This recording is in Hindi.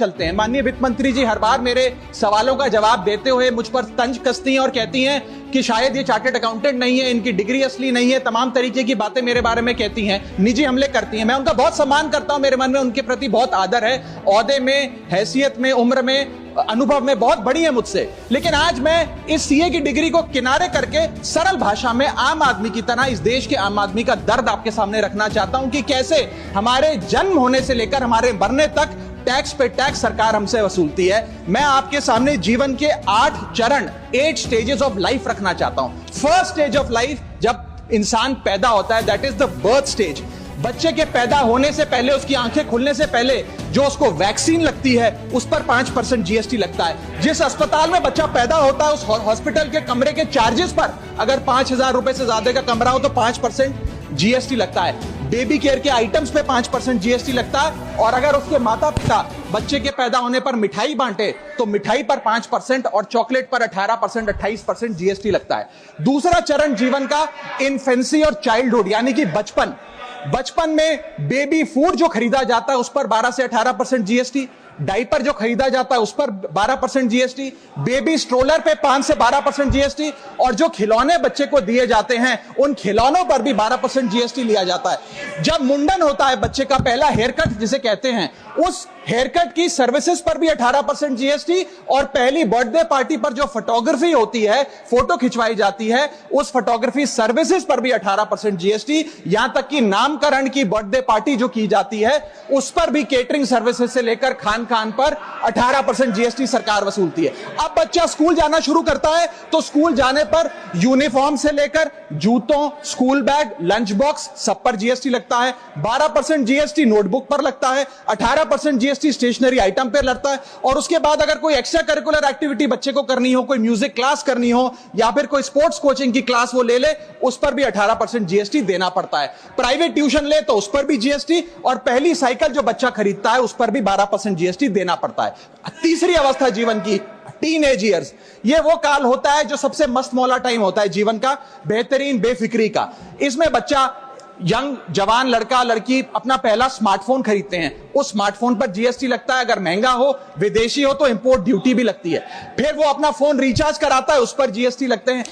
चलते हैं। माननीय वित्त मंत्री जी हर बार मेरे सवालों का जवाब देते हुए मुझ पर तंज कसती हैं और कहती हैं कि शायद ये चार्टर्ड अकाउंटेंट नहीं है, इनकी डिग्री असली नहीं है, तमाम तरीके की बातें मेरे बारे में कहती हैं, निजी हमले करती हैं। मैं उनका बहुत सम्मान करता हूं, मेरे मन में उनके प्रति बहुत आदर है, ओहदे में, हैसियत में, उम्र में, अनुभव में बहुत बड़ी है मुझसे। लेकिन आज मैं इस सीए की डिग्री को किनारे करके सरल भाषा में आम आदमी की तरह इस देश के आम आदमी का दर्द आपके सामने रखना चाहता हूं कि कैसे हमारे जन्म होने से लेकर हमारे मरने तक टैक्स पे टैक्स सरकार हमसे वसूलती है। मैं आपके सामने जीवन के 8 चरण, 8 स्टेजेस ऑफ लाइफ रखना चाहता हूं। फर्स्ट स्टेज ऑफ लाइफ, जब इंसान पैदा होता है, that is the birth stage. बच्चे के पैदा होने से पहले, उसकी आंखें खुलने से पहले जो उसको वैक्सीन लगती है उस पर 5% जीएसटी लगता है। जिस अस्पताल में बच्चा पैदा होता है उस हॉस्पिटल के कमरे के चार्जेस पर अगर 5,000 रुपए से ज्यादा का कमरा हो तो 5% जीएसटी लगता है। बेबी केयर के आइटम्स पे 5% जीएसटी लगता है। और अगर उसके माता पिता बच्चे के पैदा होने पर मिठाई बांटे तो मिठाई पर 5% और चॉकलेट पर 18%, 28% जीएसटी लगता है। दूसरा चरण जीवन का इन्फेंसी और चाइल्डहुड यानी कि बचपन। बचपन में बेबी फूड जो खरीदा जाता है उस पर 12 से 18% जीएसटी, डाइपर जो खरीदा जाता है उस पर 12% जीएसटी, बेबी स्ट्रोलर पे 5 से 12% जीएसटी, और जो खिलौने बच्चे को दिए जाते हैं उन खिलौनों पर भी 12% जीएसटी लिया जाता है। जब मुंडन होता है बच्चे का, पहला हेयर कट जिसे कहते हैं, उस हेयर कट की सर्विसेज पर भी 18% जीएसटी, और पहली बर्थडे पार्टी पर जो फोटोग्राफी होती है, फोटो खिंचवाई जाती है, उस फोटोग्राफी सर्विसेज पर भी 18% जीएसटी। यहां तक कि नामकरण की बर्थडे पार्टी जो की जाती है उस पर भी केटरिंग सर्विसेज से लेकर खान पर 18% जीएसटी सरकार वसूलती है। अब बच्चा स्कूल जाना शुरू करता है तो स्कूल जाने पर यूनिफॉर्म से लेकर जूतों, स्कूल बैग, लंच बॉक्स सब पर जीएसटी लगता है। 12% जीएसटी नोटबुक पर लगता है, 18% जीएसटी स्टेशनरी आइटम पर लगता है। और उसके बाद अगर कोई एक्स्ट्रा करिकुलर एक्टिविटी बच्चे को करनी हो, कोई म्यूजिक क्लास करनी हो या फिर कोई स्पोर्ट्स कोचिंग की क्लास वो ले उस पर भी 18% जीएसटी देना पड़ता है। प्राइवेट ट्यूशन ले तो उस पर भी जीएसटी, और पहली साइकिल जो बच्चा खरीदता है उस पर भी 12% जीएसटी देना पड़ता है। तीसरी अवस्था जीवन की, टीनेज ईयर्स, ये वो काल होता है जो सबसे मस्त मौला टाइम होता है जीवन का, बेहतरीन बेफिक्री का। इसमें बच्चा, यंग जवान लड़का लड़की अपना पहला स्मार्टफोन खरीदते हैं, उस स्मार्टफोन पर जीएसटी लगता है। अगर महंगा हो, विदेशी हो तो इंपोर्ट ड्यूटी भी लगती है। फिर वो अपना फोन रिचार्ज कराता है, उस पर जीएसटी लगते हैं।